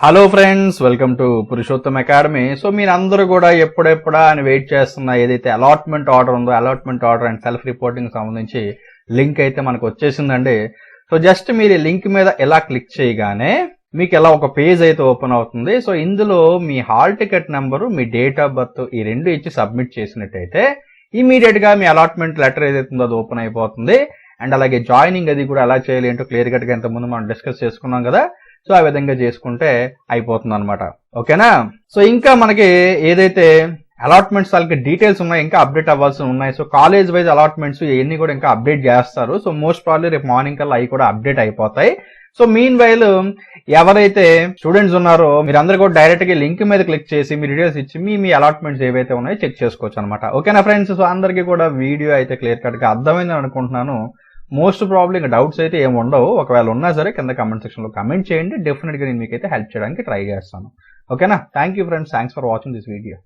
Hello friends, welcome to Purushottam academy. So మీరందరూ కూడా ఎప్పుడెప్పుడా అని వెయిట్ చేస్తున్న ఏదైతే అలాట్మెంట్ ఆర్డర్ ఉందో, allotment order and self reporting సంబంధించి లింక్ అయితే మనకు వచ్చేసిందండి. సో జస్ట్ మీరు ఈ లింక్ మీద ఎలా క్లిక్ చేయగానే మీకు ఇలా ఒక పేజ్ అయితే ఓపెన్ అవుతుంది. సో ఇందులో మీ హాల్ టికెట్ నెంబరు, మీ డేట్ ఆఫ్ బర్త్ ఈ రెండు ఇచ్చి సబ్మిట్ చేసినట్టయితే ఇమీడియట్ గా మీ అలాట్మెంట్ లెటర్ ఏదైతే ఉందో అది ఓపెన్ అయిపోతుంది. అండ్ అలాగే జాయినింగ్ అది కూడా ఎలా చేయాలి ఏంటో క్లియర్ కట్ గా ఇంతకుముందు మనం డిస్కస్ చేసుకున్నాం కదా. సో ఆ విధంగా చేసుకుంటే అయిపోతుంది అనమాట. ఓకేనా? సో ఇంకా మనకి ఏదైతే అలాట్మెంట్స్ వాళ్ళకి డీటెయిల్స్ ఉన్నాయి, ఇంకా అప్డేట్ అవ్వాల్సి ఉన్నాయి. సో కాలేజ్ వైజ్ అలాట్మెంట్స్ ఇవన్నీ కూడా ఇంకా అప్డేట్ చేస్తారు. సో మోస్ట్ ప్రాబ్లీ రేపు మార్నింగ్ కల్లా అవి కూడా అప్డేట్ అయిపోతాయి. సో మీన్ వైల్ ఎవరైతే స్టూడెంట్స్ ఉన్నారో మీరందరూ కూడా డైరెక్ట్ గా లింక్ మీద క్లిక్ చేసి మీ డీటెయిల్స్ ఇచ్చి మీ అలాట్మెంట్స్ ఏవైతే ఉన్నాయో చెక్ చేసుకోవచ్చు అనమాట. ఓకేనా ఫ్రెండ్స్? సో అందరికీ కూడా వీడియో అయితే క్లియర్ కట్ గా అర్థమైందని అనుకుంటున్నాను. మోస్ట్ ప్రాబ్లీ ఇంకా డౌట్స్ అయితే ఏమి ఉండవు. ఒకవేళ ఉన్నా సరే కింద కమెంట్ సెక్షన్ లో కమెంట్ చేయండి. డెఫినెట్ గా నేను మీకైతే హెల్ప్ చేయడానికి ట్రై చేస్తాను. ఓకేనా? Thank you friends, thanks for watching this video.